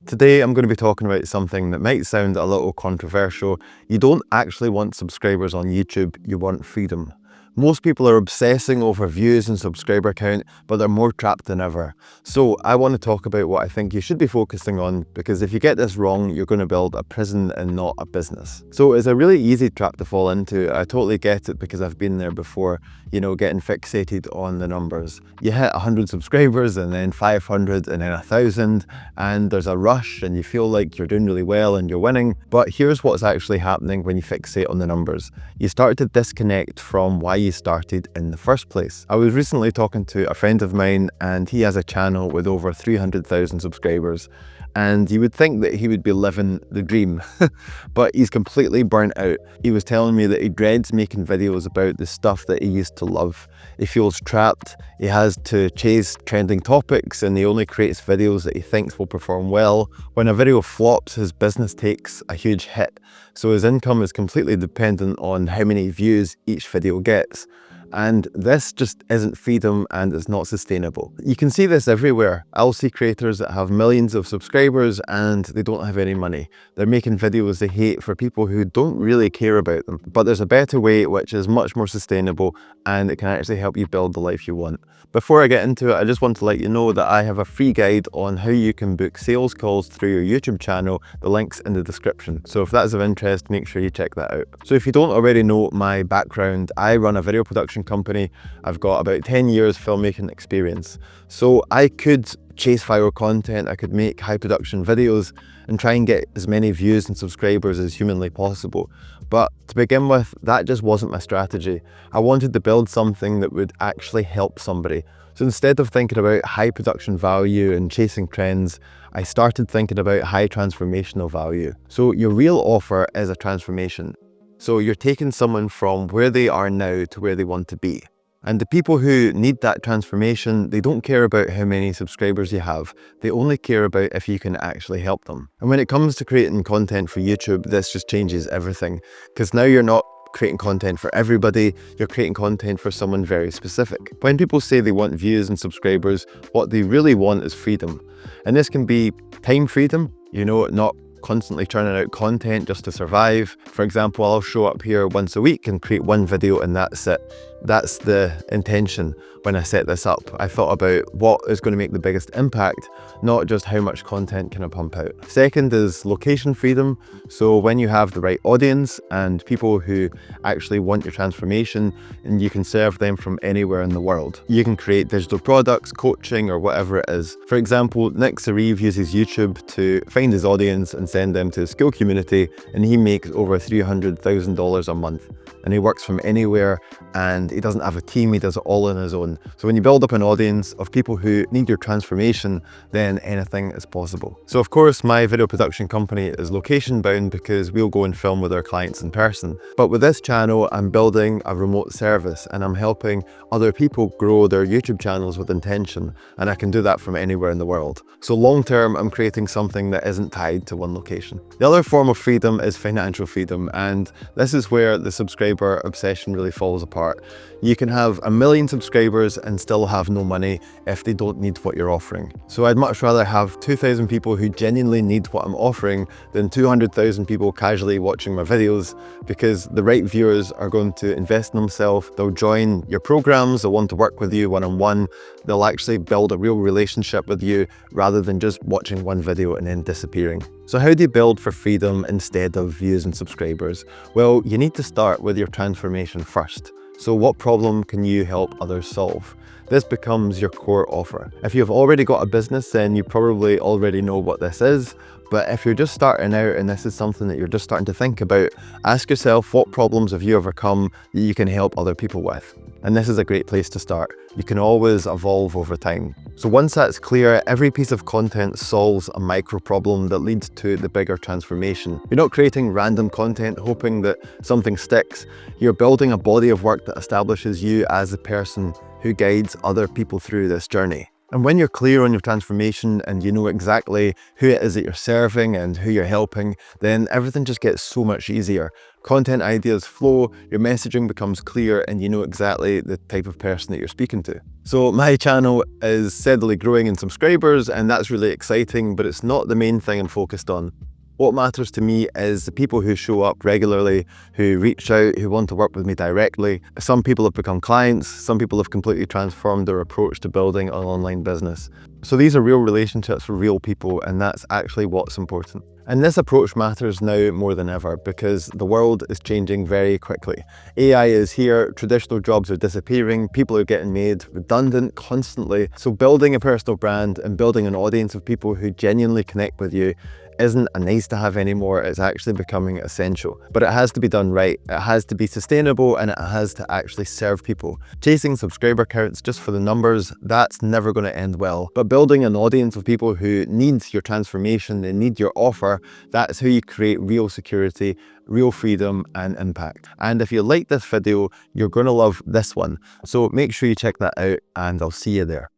Today I'm going to be talking about something that might sound a little controversial. You don't actually want subscribers on YouTube, you want freedom. Most people are obsessing over views and subscriber count, but they're more trapped than ever. So I want to talk about what I think you should be focusing on, because if you get this wrong, you're going to build a prison and not a business. So it's a really easy trap to fall into. I totally get it because I've been there before, getting fixated on the numbers. You hit 100 subscribers and then 500 and then 1,000, and there's a rush and you feel like you're doing really well and you're winning. But here's what's actually happening when you fixate on the numbers. You start to disconnect from why you started in the first place. I was recently talking to a friend of mine and he has a channel with over 300,000 subscribers. And you would think that he would be living the dream, but he's completely burnt out. He was telling me that he dreads making videos about the stuff that he used to love. He feels trapped, he has to chase trending topics, and he only creates videos that he thinks will perform well. When a video flops, his business takes a huge hit. So his income is completely dependent on how many views each video gets. And this just isn't freedom and it's not sustainable. You can see this everywhere. I'll see creators that have millions of subscribers and they don't have any money. They're making videos they hate for people who don't really care about them. But there's a better way which is much more sustainable and it can actually help you build the life you want. Before I get into it, I just want to let you know that I have a free guide on how you can book sales calls through your YouTube channel. The link's in the description. So if that's of interest, make sure you check that out. So if you don't already know my background, I run a video production company. I've got about 10 years filmmaking experience. So I could chase viral content, I could make high production videos and try and get as many views and subscribers as humanly possible. But to begin with, that just wasn't my strategy. I wanted to build something that would actually help somebody. So instead of thinking about high production value and chasing trends, I started thinking about high transformational value. So your real offer is a transformation. So you're taking someone from where they are now to where they want to be. And the people who need that transformation, they don't care about how many subscribers you have. They only care about if you can actually help them. And when it comes to creating content for YouTube, this just changes everything. Because now you're not creating content for everybody, you're creating content for someone very specific. When people say they want views and subscribers, what they really want is freedom. And this can be time freedom, not constantly churning out content just to survive. For example, I'll show up here once a week and create one video and that's it. That's the intention when I set this up. I thought about what is going to make the biggest impact, not just how much content can I pump out. Second is location freedom. So when you have the right audience and people who actually want your transformation, and you can serve them from anywhere in the world. You can create digital products, coaching, or whatever it is. For example, Nick Sariv uses YouTube to find his audience and send them to his school community, and he makes over $300,000 a month. And he works from anywhere and he doesn't have a team, he does it all on his own. So when you build up an audience of people who need your transformation, then anything is possible. So of course, my video production company is location bound because we'll go and film with our clients in person. But with this channel, I'm building a remote service and I'm helping other people grow their YouTube channels with intention. And I can do that from anywhere in the world. So long term, I'm creating something that isn't tied to one location. The other form of freedom is financial freedom. And this is where the subscriber obsession really falls apart. You can have 1 million subscribers and still have no money if they don't need what you're offering. So I'd much rather have 2,000 people who genuinely need what I'm offering than 200,000 people casually watching my videos, because the right viewers are going to invest in themselves, they'll join your programs, they'll want to work with you one-on-one, they'll actually build a real relationship with you rather than just watching one video and then disappearing. So how do you build for freedom instead of views and subscribers? Well, you need to start with your transformation first. So what problem can you help others solve? This becomes your core offer. If you've already got a business, then you probably already know what this is. But if you're just starting out and this is something that you're just starting to think about, ask yourself, what problems have you overcome that you can help other people with? And this is a great place to start. You can always evolve over time. So once that's clear, every piece of content solves a micro problem that leads to the bigger transformation. You're not creating random content hoping that something sticks. You're building a body of work that establishes you as the person who guides other people through this journey. And when you're clear on your transformation and you know exactly who it is that you're serving and who you're helping, then everything just gets so much easier. Content ideas flow, your messaging becomes clear, and you know exactly the type of person that you're speaking to. So my channel is steadily growing in subscribers, and that's really exciting, but it's not the main thing I'm focused on. What matters to me is the people who show up regularly, who reach out, who want to work with me directly. Some people have become clients, some people have completely transformed their approach to building an online business. So these are real relationships for real people, and that's actually what's important. And this approach matters now more than ever because the world is changing very quickly. AI is here, traditional jobs are disappearing, people are getting made redundant constantly. So building a personal brand and building an audience of people who genuinely connect with you isn't a nice to have anymore, it's actually becoming essential. But it has to be done right, it has to be sustainable, and it has to actually serve people. Chasing subscriber counts just for the numbers, that's never going to end well. But building an audience of people who need your transformation, they need your offer, that's how you create real security, real freedom and impact. And if you like this video, you're going to love this one. So make sure you check that out, and I'll see you there.